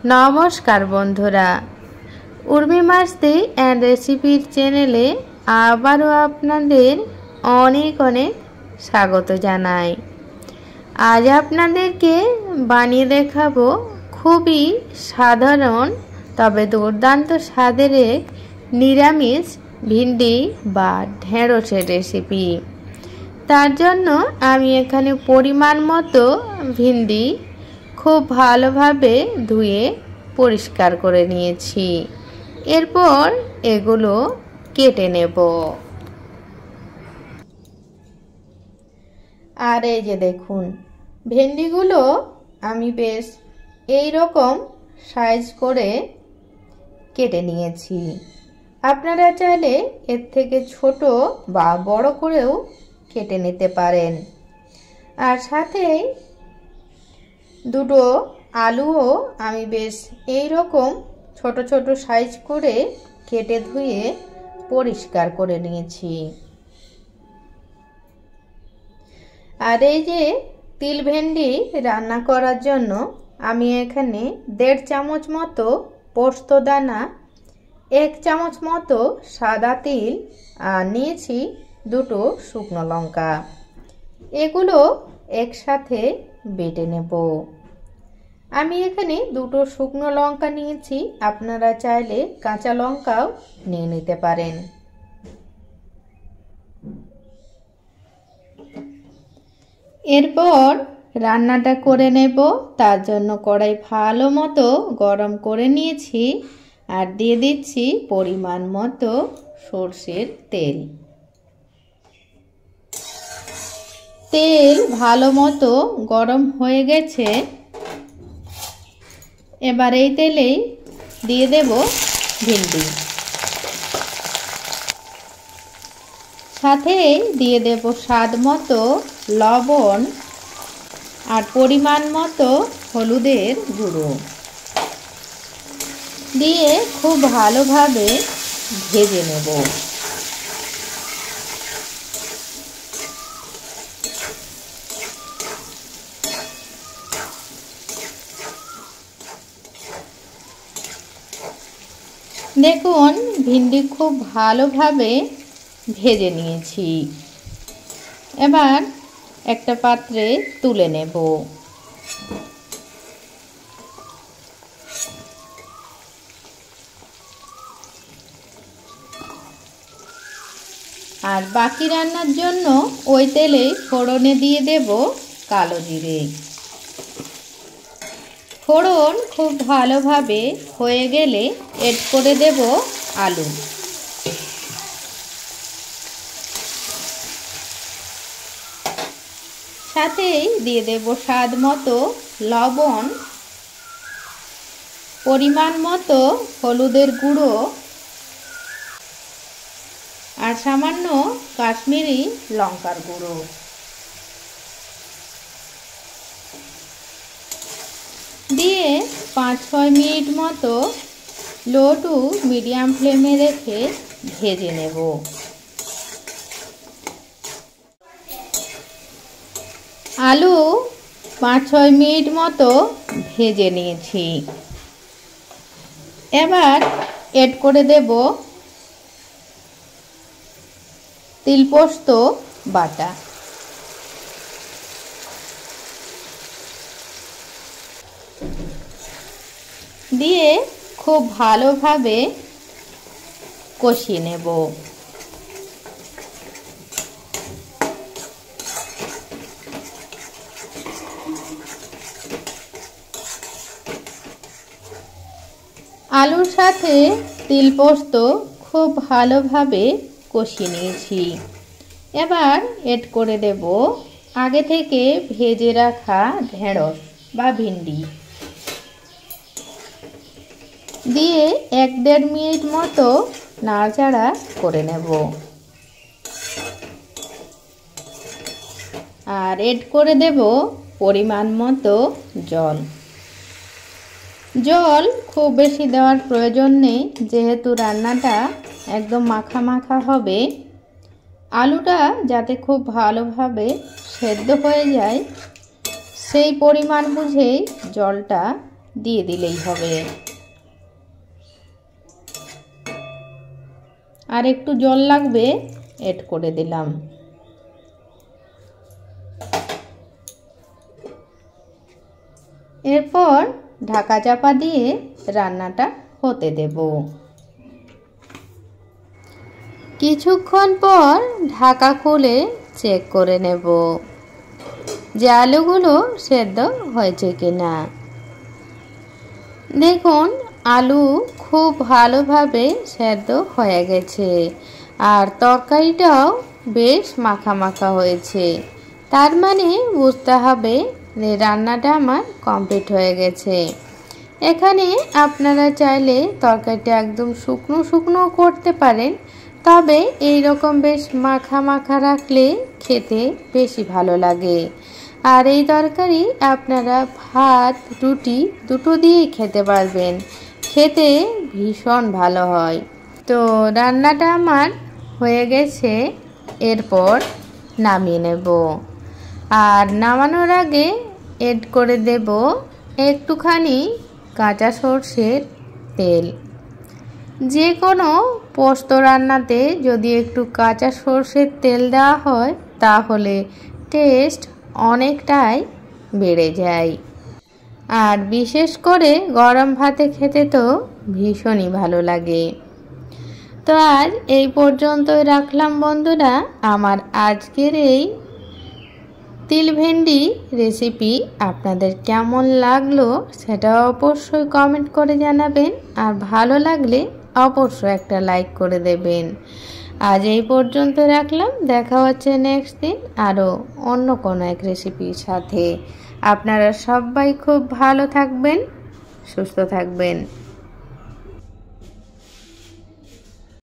নমস্কার বন্ধুরা, উর্মি মাস্তি অ্যান্ড রেসিপির চ্যানেলে আবারও আপনাদের অনেক অনেক স্বাগত জানাই। আজ আপনাদেরকে বানিয়ে দেখাবো খুবই সাধারণ তবে দুর্দান্ত স্বাদের এক নিরামিষ ভিন্ডি বা ঢেঁড়সের রেসিপি। তার জন্য আমি এখানে পরিমাণ মতো ভিন্ডি খুব ভালোভাবে ধুয়ে পরিষ্কার করে নিয়েছি। এরপর এগুলো কেটে নেব। আর এই যে দেখুন, ভেন্ডিগুলো আমি বেশ এই রকম সাইজ করে কেটে নিয়েছি। আপনারা চাইলে এর থেকে ছোট বা বড় করেও কেটে নিতে পারেন। আর সাথে দুটো আলুও আমি বেশ এই রকম ছোট ছোট সাইজ করে কেটে ধুয়ে পরিষ্কার করে নিয়েছি। আর এই যে তিল ভেন্ডি রান্না করার জন্য আমি এখানে 1.5 চামচ মতো পোস্ত দানা, 1 চামচ মতো সাদা তিল আর নিয়েছি দুটো শুকনো লঙ্কা। এগুলো একসাথে বেটে নেব। আমি এখানে দুটো শুকনো লঙ্কা নিয়েছি, আপনারা চাইলে কাঁচা লঙ্কাও নিয়ে নিতে পারেন। এরপর রান্নাটা করে নেব। তার জন্য কড়াই ভালো মতো গরম করে নিয়েছি আর দিয়ে দিচ্ছি পরিমাণ মতো সরষের তেল। তেল ভালো মতো গরম হয়ে গেছে। এবার এই তেলেই দিয়ে দেব ভিন্ডি, সাথে দিয়ে দেব স্বাদ মতো লবণ আর পরিমাণ মতো হলুদের গুঁড়ো দিয়ে খুব ভালোভাবে ভেজে নেব। দেখুন, ভিন্ডি খুব ভালোভাবে ভেজে নিয়েছি। এবার একটা পাত্রে তুলে নেব। আর বাকি রান্নার জন্য ওই তেলে ফোড়নে দিয়ে দেব কালো জিরে। ফোড়ন খুব ভালোভাবে হয়ে গেলে এড করে দেব আলু। সাথেই দিয়ে দেব স্বাদ মতো লবণ, পরিমাণ মতো হলুদের গুঁড়ো আর সামান্য কাশ্মীরি লঙ্কার গুঁড়ো। দিয়ে 5-6 মিনিট মতো লো টু মিডিয়াম ফ্লেমে রেখে ভেজে নেব। আলু 5-6 মিনিট মতো ভেজে নিয়েছি। এবার এড করে দেব তিল পোস্ত বাটা। দিয়ে খুব ভালোভাবে কষিয়ে নেব। আলুর সাথে তিল পোস্ত খুব ভালোভাবে কষিয়ে নিয়েছি। এবার এড করে দেব আগে থেকে ভেজে রাখা ঢেঁড়স বা ভিন্ডি। দিয়ে 1-1.5 মিনিট মতো নাড়াচাড়া করে নেব। আর এড করে দেব পরিমাণ মতো জল। জল খুব বেশি দেওয়ার প্রয়োজন নেই, যেহেতু রান্নাটা একদম মাখা মাখা হবে। আলুটা যাতে খুব ভালোভাবে সেদ্ধ হয়ে যায় সেই পরিমাণ বুঝেই জলটা দিয়ে দিলেই হবে। আর একটু জল লাগবে, এড করে দিলাম। এরপর ঢাকা চাপা দিয়ে রান্নাটা হতে দেব। কিছুক্ষণ পর ঢাকা খুলে চেক করে নেব যে আলুগুলো সেদ্ধ হয়েছে কিনা। দেখুন আলু খুব ভালোভাবে সেদ্ধ হয়ে গেছে আর তরকারিটাও বেশ মাখা মাখা হয়েছে। তার মানে বুঝতে হবে যে রান্নাটা আমার কমপ্লিট হয়ে গেছে। এখানে আপনারা চাইলে তরকারিটা একদম শুকনো শুকনো করতে পারেন, তবে এই রকম বেশ মাখা মাখা রাখলে খেতে বেশি ভালো লাগে। আর এই তরকারি আপনারা ভাত রুটি দুটো দিয়েই খেতে পারবেন, খেতে ভীষণ ভালো হয়। তো রান্নাটা আমার হয়ে গেছে, এরপর নামিয়ে নেব। আর নামানোর আগে এড করে দেব একটুখানি কাঁচা সরষের তেল। যে কোনো পোস্ত রান্নাতে যদি একটু কাঁচা সরষের তেল দেওয়া হয় তাহলে টেস্ট অনেকটাই বেড়ে যায়। আর বিশেষ করে গরম ভাতে খেতে তো ভীষণই ভালো লাগে। তো আজ এই পর্যন্তই রাখলাম বন্ধুরা। আমার আজকের এই তিল ভেন্ডি রেসিপি আপনাদের কেমন লাগলো সেটা অবশ্যই কমেন্ট করে জানাবেন। আর ভালো লাগলে অবশ্যই একটা লাইক করে দেবেন। আজ এই পর্যন্ত রাখলাম, দেখা হচ্ছে নেক্সট দিন আরও অন্য কোনো এক রেসিপির সাথে। আপনারা সবাই খুব ভালো থাকবেন, সুস্থ থাকবেন।